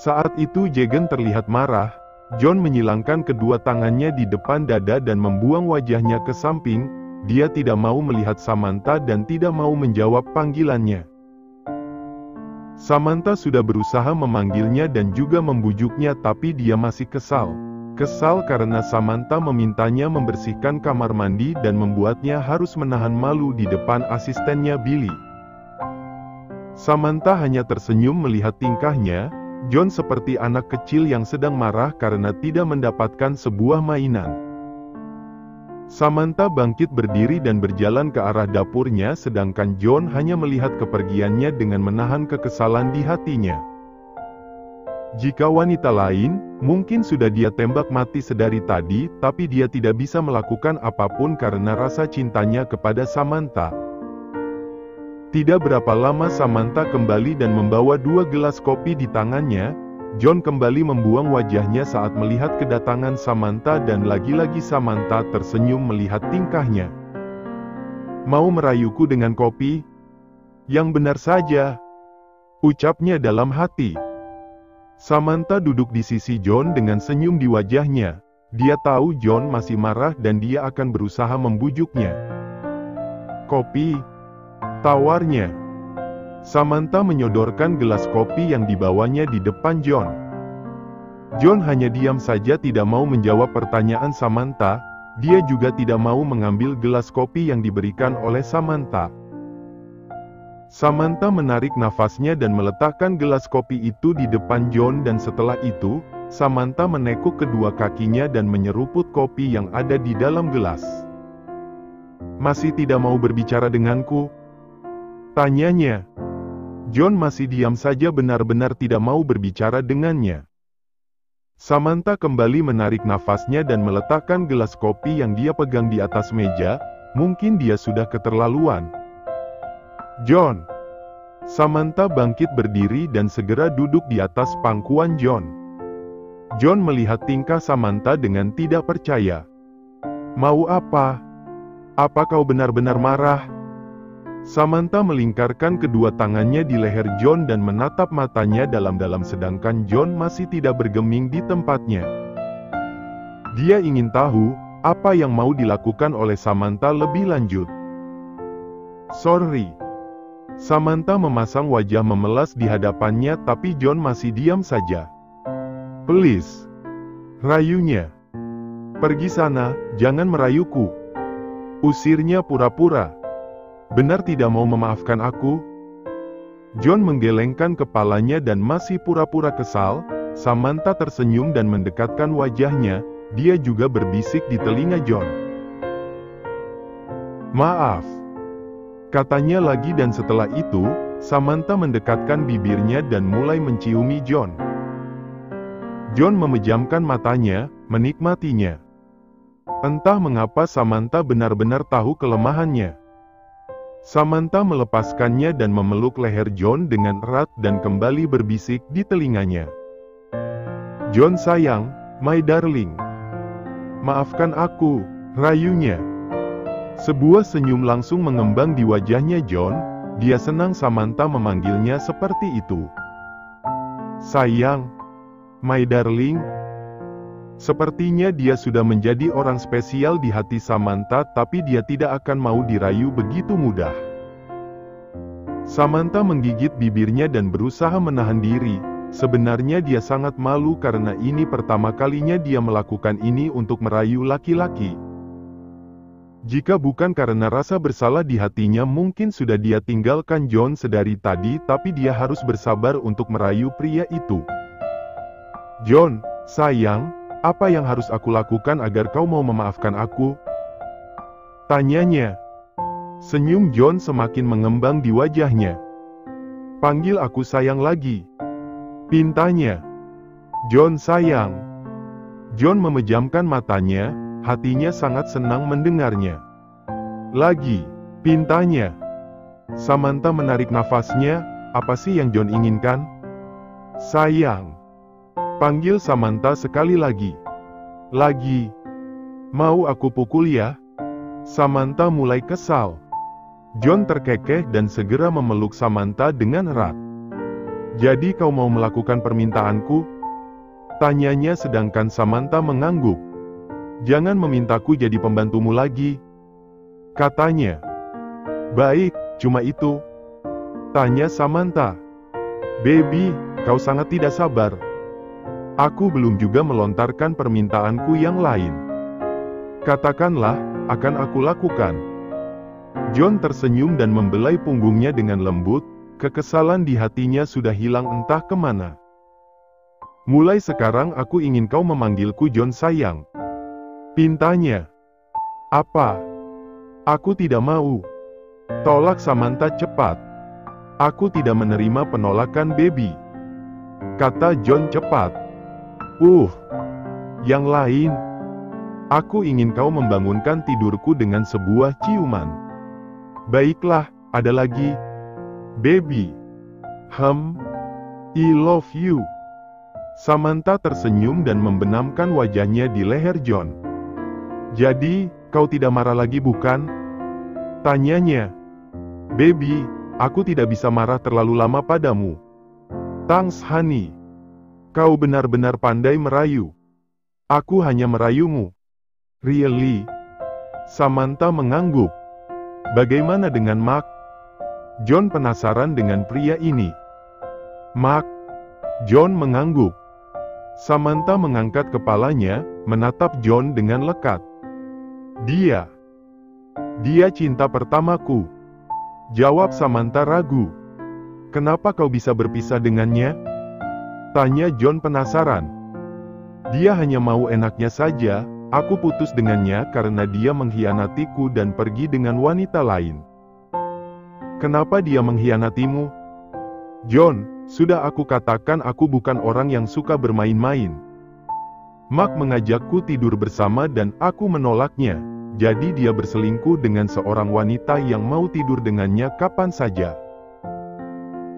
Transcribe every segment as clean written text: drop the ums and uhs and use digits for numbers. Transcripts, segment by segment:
Saat itu Jagan terlihat marah. John menyilangkan kedua tangannya di depan dada dan membuang wajahnya ke samping. Dia tidak mau melihat Samantha dan tidak mau menjawab panggilannya. Samantha sudah berusaha memanggilnya dan juga membujuknya, tapi dia masih kesal. Kesal karena Samantha memintanya membersihkan kamar mandi dan membuatnya harus menahan malu di depan asistennya Billy. Samantha hanya tersenyum melihat tingkahnya. John seperti anak kecil yang sedang marah karena tidak mendapatkan sebuah mainan. Samantha bangkit berdiri dan berjalan ke arah dapurnya, sedangkan John hanya melihat kepergiannya dengan menahan kekesalan di hatinya. Jika wanita lain, mungkin sudah dia tembak mati sedari tadi, tapi dia tidak bisa melakukan apapun karena rasa cintanya kepada Samantha. Tidak berapa lama Samantha kembali dan membawa 2 gelas kopi di tangannya. John kembali membuang wajahnya saat melihat kedatangan Samantha dan lagi-lagi Samantha tersenyum melihat tingkahnya. "Mau merayuku dengan kopi?" "Yang benar saja," ucapnya dalam hati. Samantha duduk di sisi John dengan senyum di wajahnya. Dia tahu John masih marah dan dia akan berusaha membujuknya. "Kopi?" tawarnya. Samantha menyodorkan gelas kopi yang dibawanya di depan John. John hanya diam saja, tidak mau menjawab pertanyaan Samantha. Dia juga tidak mau mengambil gelas kopi yang diberikan oleh Samantha. Samantha menarik nafasnya dan meletakkan gelas kopi itu di depan John, dan setelah itu, Samantha menekuk kedua kakinya dan menyeruput kopi yang ada di dalam gelas. "Masih tidak mau berbicara denganku?" tanyanya. John masih diam saja, benar-benar tidak mau berbicara dengannya. Samantha kembali menarik nafasnya dan meletakkan gelas kopi yang dia pegang di atas meja. Mungkin dia sudah keterlaluan. "John." Samantha bangkit berdiri dan segera duduk di atas pangkuan John. John melihat tingkah Samantha dengan tidak percaya. "Mau apa? Apa kau benar-benar marah?" Samantha melingkarkan kedua tangannya di leher John dan menatap matanya dalam-dalam, sedangkan John masih tidak bergeming di tempatnya. Dia ingin tahu, apa yang mau dilakukan oleh Samantha lebih lanjut. "Sorry." Samantha memasang wajah memelas di hadapannya, tapi John masih diam saja. "Please," rayunya. "Pergi sana, jangan merayuku," usirnya pura-pura. "Benar tidak mau memaafkan aku?" John menggelengkan kepalanya dan masih pura-pura kesal. Samantha tersenyum dan mendekatkan wajahnya. Dia juga berbisik di telinga John. "Maaf," katanya lagi, dan setelah itu, Samantha mendekatkan bibirnya dan mulai menciumi John. John memejamkan matanya, menikmatinya. Entah mengapa Samantha benar-benar tahu kelemahannya. Samantha melepaskannya dan memeluk leher John dengan erat dan kembali berbisik di telinganya. "John sayang, my darling. Maafkan aku," rayunya. Sebuah senyum langsung mengembang di wajahnya John. Dia senang Samantha memanggilnya seperti itu. "Sayang, my darling." Sepertinya dia sudah menjadi orang spesial di hati Samantha, tapi dia tidak akan mau dirayu begitu mudah. Samantha menggigit bibirnya dan berusaha menahan diri. Sebenarnya dia sangat malu karena ini pertama kalinya dia melakukan ini untuk merayu laki-laki. Jika bukan karena rasa bersalah di hatinya, mungkin sudah dia tinggalkan John sedari tadi, tapi dia harus bersabar untuk merayu pria itu. "John, sayang, apa yang harus aku lakukan agar kau mau memaafkan aku?" tanyanya. Senyum John semakin mengembang di wajahnya. "Panggil aku sayang lagi," pintanya. "John sayang." John memejamkan matanya, hatinya sangat senang mendengarnya. "Lagi," pintanya. Samantha menarik nafasnya. Apa sih yang John inginkan? "Sayang," panggil Samantha sekali lagi. "Lagi. Mau aku pukul ya?" Samantha mulai kesal. John terkekeh dan segera memeluk Samantha dengan erat. Jadi kau mau melakukan permintaanku? Tanyanya sedangkan Samantha mengangguk. Jangan memintaku jadi pembantumu lagi, katanya. Baik, cuma itu. Tanya Samantha. Baby, kau sangat tidak sabar. Aku belum juga melontarkan permintaanku yang lain. Katakanlah, akan aku lakukan. John tersenyum dan membelai punggungnya dengan lembut, kekesalan di hatinya sudah hilang entah kemana. Mulai sekarang aku ingin kau memanggilku John sayang. Pintanya. Apa? Aku tidak mau. Tolak Samantha cepat. Aku tidak menerima penolakan baby, kata John cepat. Yang lain. Aku ingin kau membangunkan tidurku dengan sebuah ciuman. Baiklah, ada lagi. Baby. I love you. Samantha tersenyum dan membenamkan wajahnya di leher John. Jadi, kau tidak marah lagi bukan? Tanyanya. Baby, aku tidak bisa marah terlalu lama padamu. Thanks honey. Kau benar-benar pandai merayu. Aku hanya merayumu. Really? Samantha mengangguk. Bagaimana dengan Mark? John penasaran dengan pria ini. Mark? John mengangguk. Samantha mengangkat kepalanya, menatap John dengan lekat. Dia cinta pertamaku. Jawab Samantha ragu. Kenapa kau bisa berpisah dengannya? Tanya John penasaran. Dia hanya mau enaknya saja, aku putus dengannya karena dia mengkhianatiku dan pergi dengan wanita lain. Kenapa dia mengkhianatimu? John, sudah aku katakan aku bukan orang yang suka bermain-main. Mark mengajakku tidur bersama dan aku menolaknya. Jadi dia berselingkuh dengan seorang wanita yang mau tidur dengannya kapan saja.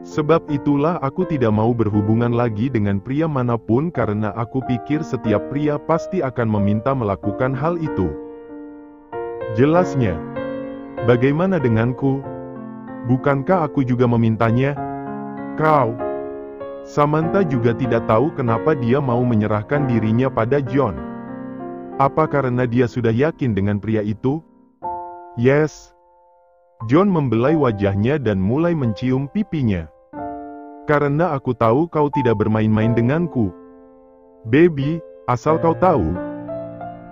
Sebab itulah aku tidak mau berhubungan lagi dengan pria manapun karena aku pikir setiap pria pasti akan meminta melakukan hal itu. Jelasnya. Bagaimana denganku? Bukankah aku juga memintanya? Kau. Samantha juga tidak tahu kenapa dia mau menyerahkan dirinya pada John. Apa karena dia sudah yakin dengan pria itu? Yes. John membelai wajahnya dan mulai mencium pipinya. Karena aku tahu kau tidak bermain-main denganku. Baby, asal kau tahu.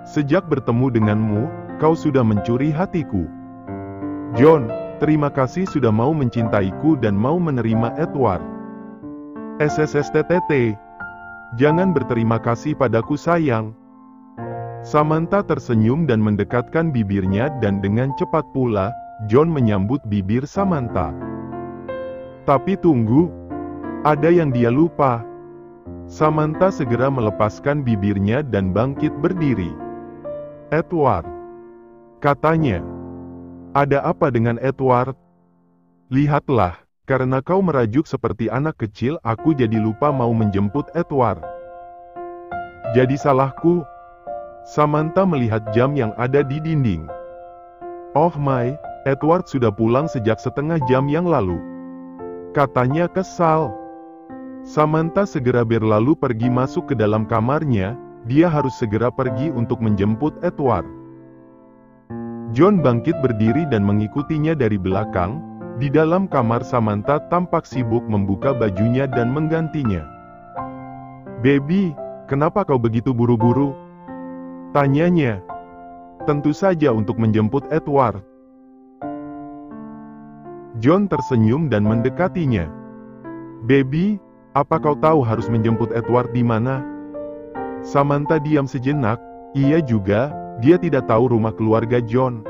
Sejak bertemu denganmu, kau sudah mencuri hatiku. John, terima kasih sudah mau mencintaiku dan mau menerima Edward. SSSTTT. Jangan berterima kasih padaku sayang. Samantha tersenyum dan mendekatkan bibirnya dan dengan cepat pula, John menyambut bibir Samantha. Tapi tunggu. Ada yang dia lupa. Samantha segera melepaskan bibirnya dan bangkit berdiri. Edward. Katanya. Ada apa dengan Edward? Lihatlah, karena kau merajuk seperti anak kecil aku jadi lupa mau menjemput Edward. Jadi salahku. Samantha melihat jam yang ada di dinding. Oh my, Edward sudah pulang sejak setengah jam yang lalu. Katanya kesal. Samantha segera berlalu pergi masuk ke dalam kamarnya, dia harus segera pergi untuk menjemput Edward. John bangkit berdiri dan mengikutinya dari belakang. Di dalam kamar Samantha tampak sibuk membuka bajunya dan menggantinya. Baby, kenapa kau begitu buru-buru? Tanyanya. Tentu saja untuk menjemput Edward. John tersenyum dan mendekatinya. Baby, apa kau tahu harus menjemput Edward di mana? Samantha diam sejenak. Iya juga, dia tidak tahu rumah keluarga John.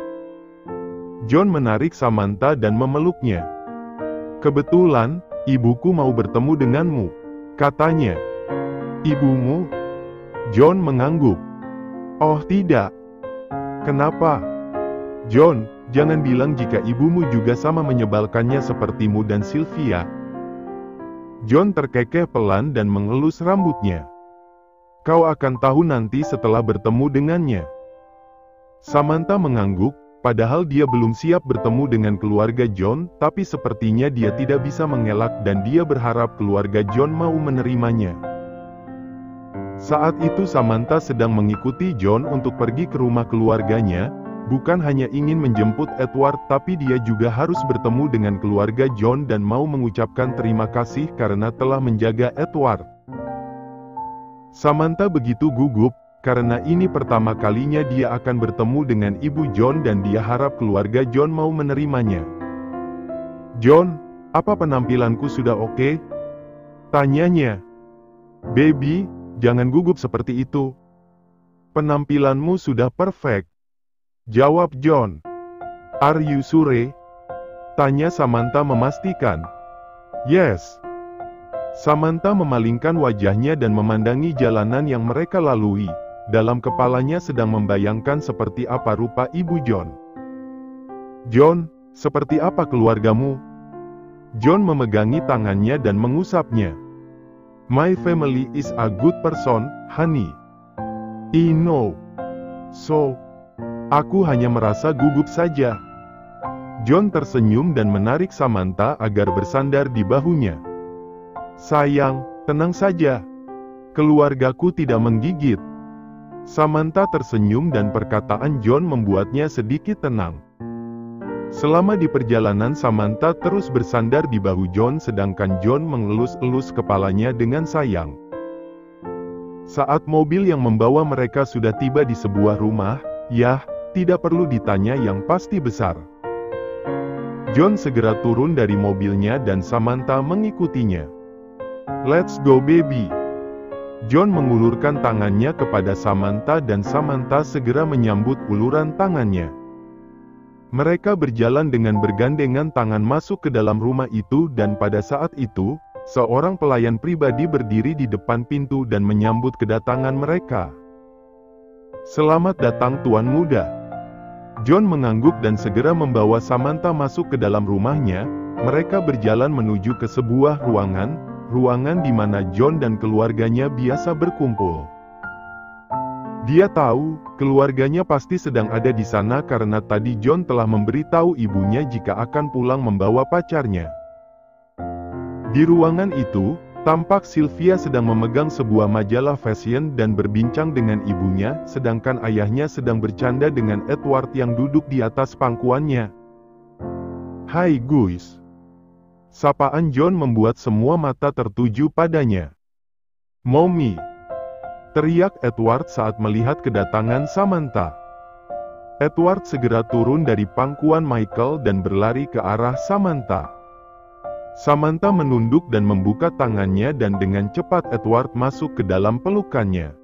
John menarik Samantha dan memeluknya. Kebetulan, ibuku mau bertemu denganmu, katanya. Ibumu? John mengangguk. Oh tidak. Kenapa? John, jangan bilang jika ibumu juga sama menyebalkannya sepertimu dan Sylvia. John terkekeh pelan dan mengelus rambutnya. Kau akan tahu nanti setelah bertemu dengannya. Samantha mengangguk, Padahal dia belum siap bertemu dengan keluarga John, tapi sepertinya dia tidak bisa mengelak dan dia berharap keluarga John mau menerimanya. Saat itu Samantha sedang mengikuti John untuk pergi ke rumah keluarganya, bukan hanya ingin menjemput Edward tapi dia juga harus bertemu dengan keluarga John dan mau mengucapkan terima kasih karena telah menjaga Edward. Samantha begitu gugup, karena ini pertama kalinya dia akan bertemu dengan ibu John dan dia harap keluarga John mau menerimanya. "John, apa penampilanku sudah oke?" tanyanya. "Baby, jangan gugup seperti itu. Penampilanmu sudah perfect," jawab John. "Are you sure?" tanya Samantha memastikan. "Yes." Samantha memalingkan wajahnya dan memandangi jalanan yang mereka lalui. Dalam kepalanya sedang membayangkan seperti apa rupa ibu John. "John, seperti apa keluargamu?" John memegangi tangannya dan mengusapnya. "My family is a good person, honey. I know. So, aku hanya merasa gugup saja." John tersenyum dan menarik Samantha agar bersandar di bahunya. "Sayang, tenang saja. Keluargaku tidak menggigit." Samantha tersenyum dan perkataan John membuatnya sedikit tenang. Selama di perjalanan Samantha terus bersandar di bahu John sedangkan John mengelus-elus kepalanya dengan sayang. Saat mobil yang membawa mereka sudah tiba di sebuah rumah, yah, tidak perlu ditanya yang pasti besar. John segera turun dari mobilnya dan Samantha mengikutinya. "Let's go baby." John mengulurkan tangannya kepada Samantha dan Samantha segera menyambut uluran tangannya. Mereka berjalan dengan bergandengan tangan masuk ke dalam rumah itu dan pada saat itu, seorang pelayan pribadi berdiri di depan pintu dan menyambut kedatangan mereka. "Selamat datang Tuan Muda." John mengangguk dan segera membawa Samantha masuk ke dalam rumahnya. Mereka berjalan menuju ke sebuah ruangan di mana John dan keluarganya biasa berkumpul. Dia tahu, keluarganya pasti sedang ada di sana karena tadi John telah memberitahu ibunya jika akan pulang membawa pacarnya. Di ruangan itu, tampak Sylvia sedang memegang sebuah majalah fashion dan berbincang dengan ibunya, sedangkan ayahnya sedang bercanda dengan Edward yang duduk di atas pangkuannya. "Hai guys." Sapaan John membuat semua mata tertuju padanya. "Mommy!" teriak Edward saat melihat kedatangan Samantha. Edward segera turun dari pangkuan Michael dan berlari ke arah Samantha. Samantha menunduk dan membuka tangannya dan dengan cepat Edward masuk ke dalam pelukannya.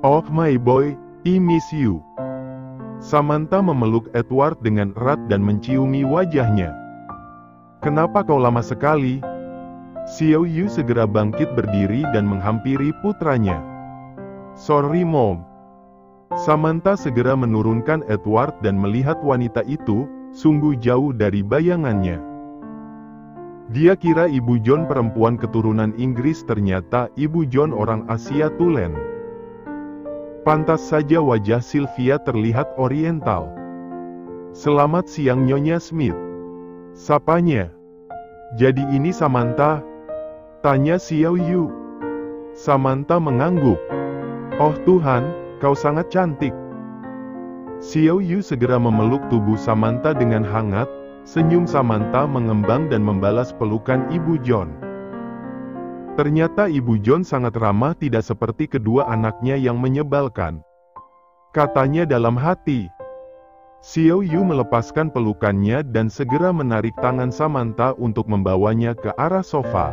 "Oh my boy, I miss you." Samantha memeluk Edward dengan erat dan menciumi wajahnya. "Kenapa kau lama sekali?" Xiao Yu segera bangkit berdiri dan menghampiri putranya. "Sorry mom." Samantha segera menurunkan Edward dan melihat wanita itu, sungguh jauh dari bayangannya. Dia kira ibu John perempuan keturunan Inggris, ternyata ibu John orang Asia tulen. Pantas saja wajah Sylvia terlihat oriental. "Selamat siang Nyonya Smith," sapanya. "Jadi ini Samantha?" tanya Xiao Yu. Samantha mengangguk. "Oh Tuhan, kau sangat cantik." Xiao Yu segera memeluk tubuh Samantha dengan hangat. Senyum Samantha mengembang dan membalas pelukan ibu John. Ternyata ibu John sangat ramah, tidak seperti kedua anaknya yang menyebalkan. Katanya dalam hati. Xiao Yu melepaskan pelukannya dan segera menarik tangan Samantha untuk membawanya ke arah sofa.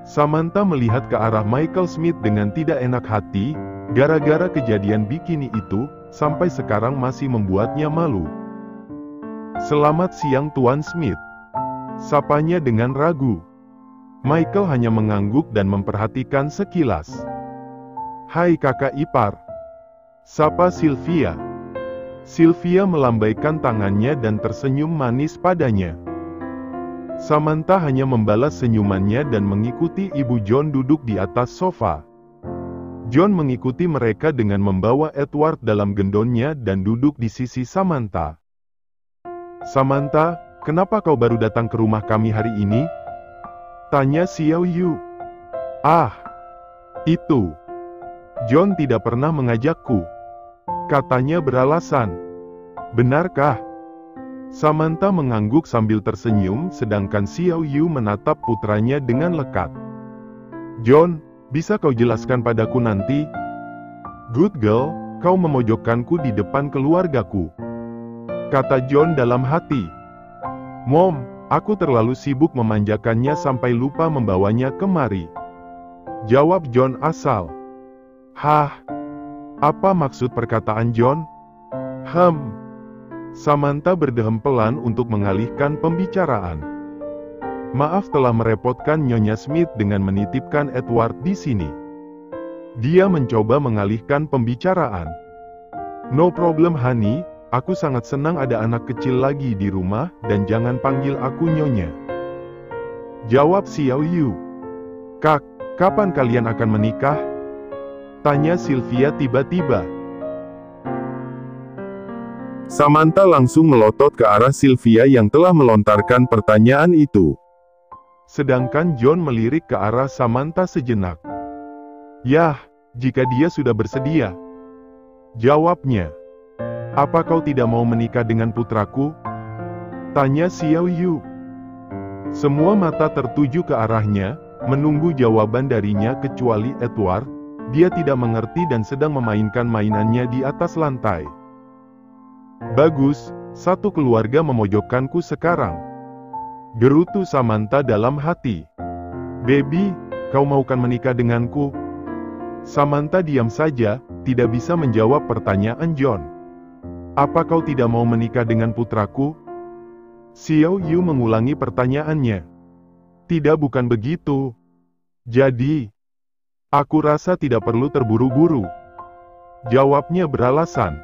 Samantha melihat ke arah Michael Smith dengan tidak enak hati, gara-gara kejadian bikini itu, sampai sekarang masih membuatnya malu. "Selamat siang Tuan Smith," sapanya dengan ragu. Michael hanya mengangguk dan memperhatikan sekilas. "Hai kakak ipar," sapa Sylvia. Sylvia melambaikan tangannya dan tersenyum manis padanya. Samantha hanya membalas senyumannya dan mengikuti ibu John duduk di atas sofa. John mengikuti mereka dengan membawa Edward dalam gendonnya dan duduk di sisi Samantha. "Samantha, kenapa kau baru datang ke rumah kami hari ini?" tanya Xiao Yu. "Ah, itu. John tidak pernah mengajakku," katanya beralasan. "Benarkah?" Samantha mengangguk sambil tersenyum sedangkan Xiao Yu menatap putranya dengan lekat. "John, bisa kau jelaskan padaku nanti?" "Good girl, kau memojokkanku di depan keluargaku," kata John dalam hati. "Mom, aku terlalu sibuk memanjakannya sampai lupa membawanya kemari," jawab John asal. "Hah? Apa maksud perkataan John?" Samantha berdehem pelan untuk mengalihkan pembicaraan. "Maaf telah merepotkan Nyonya Smith dengan menitipkan Edward di sini." Dia mencoba mengalihkan pembicaraan. "No problem honey, aku sangat senang ada anak kecil lagi di rumah dan jangan panggil aku Nyonya," jawab Xiao Yu. "Kak, kapan kalian akan menikah?" tanya Sylvia tiba-tiba. Samantha langsung melotot ke arah Sylvia yang telah melontarkan pertanyaan itu. Sedangkan John melirik ke arah Samantha sejenak. "Yah, jika dia sudah bersedia," jawabnya. "Apa kau tidak mau menikah dengan putraku?" tanya Xiao Yu. Semua mata tertuju ke arahnya, menunggu jawaban darinya kecuali Edward. Dia tidak mengerti dan sedang memainkan mainannya di atas lantai. "Bagus, satu keluarga memojokkanku sekarang," gerutu Samantha dalam hati. "Baby, kau maukan menikah denganku?" Samantha diam saja, tidak bisa menjawab pertanyaan John. "Apa kau tidak mau menikah dengan putraku?" Xiao Yu mengulangi pertanyaannya. "Tidak, bukan begitu. Jadi, aku rasa tidak perlu terburu-buru," jawabnya beralasan.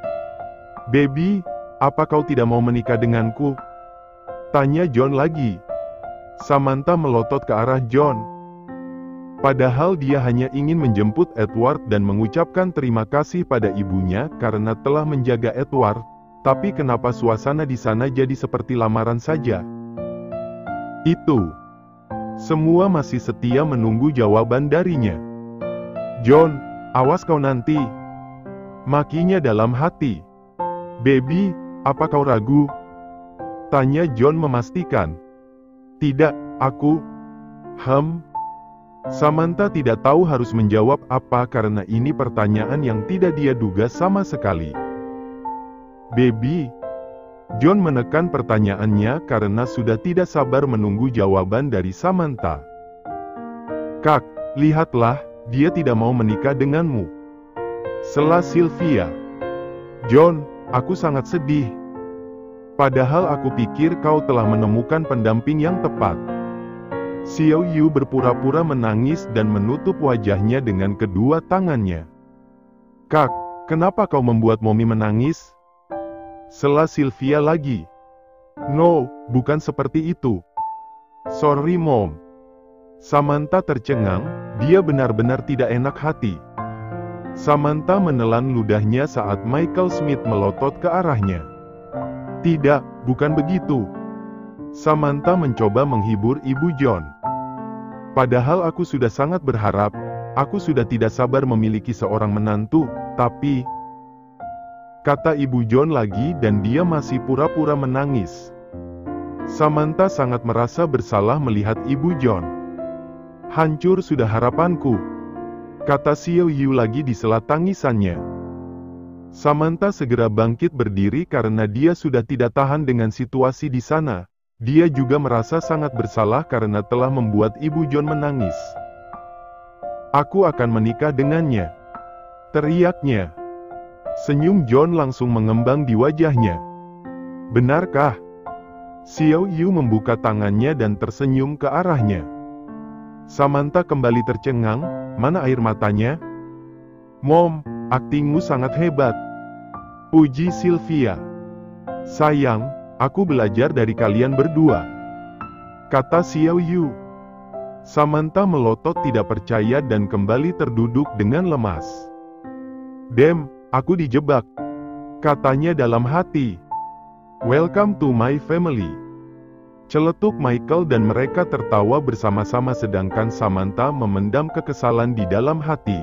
"Baby, apa kau tidak mau menikah denganku?" tanya John lagi. Samantha melotot ke arah John. Padahal dia hanya ingin menjemput Edward dan mengucapkan terima kasih pada ibunya karena telah menjaga Edward, tapi kenapa suasana di sana jadi seperti lamaran saja? Itu. Semua masih setia menunggu jawaban darinya. "John, awas kau nanti," makinya dalam hati. "Baby, apa kau ragu?" tanya John memastikan. "Tidak, aku..." Samantha tidak tahu harus menjawab apa karena ini pertanyaan yang tidak dia duga sama sekali. "Baby?" John menekan pertanyaannya karena sudah tidak sabar menunggu jawaban dari Samantha. "Kak, lihatlah, dia tidak mau menikah denganmu," sela Sylvia. "John, aku sangat sedih. Padahal aku pikir kau telah menemukan pendamping yang tepat." Xiao Yu berpura-pura menangis dan menutup wajahnya dengan kedua tangannya. "Kak, kenapa kau membuat Mommy menangis?" sela Sylvia lagi. "No, bukan seperti itu. Sorry Mom." Samantha tercengang, dia benar-benar tidak enak hati. Samantha menelan ludahnya saat Michael Smith melotot ke arahnya. "Tidak, bukan begitu." Samantha mencoba menghibur Ibu John. "Padahal aku sudah sangat berharap, aku sudah tidak sabar memiliki seorang menantu, tapi..." kata Ibu John lagi dan dia masih pura-pura menangis. Samantha sangat merasa bersalah melihat Ibu John. "Hancur sudah harapanku," kata Xiao Yu lagi di sela tangisannya. Samantha segera bangkit berdiri karena dia sudah tidak tahan dengan situasi di sana. Dia juga merasa sangat bersalah karena telah membuat Ibu John menangis. "Aku akan menikah dengannya," teriaknya. Senyum John langsung mengembang di wajahnya. "Benarkah?" Xiao Yu membuka tangannya dan tersenyum ke arahnya. Samantha kembali tercengang, mana air matanya? "Mom, aktingmu sangat hebat," puji Sylvia. "Sayang, aku belajar dari kalian berdua," kata Xiao Yu. Samantha melotot tidak percaya dan kembali terduduk dengan lemas. "Damn, aku dijebak," katanya dalam hati. "Welcome to my family," celetuk Michael dan mereka tertawa bersama-sama sedangkan Samantha memendam kekesalan di dalam hati.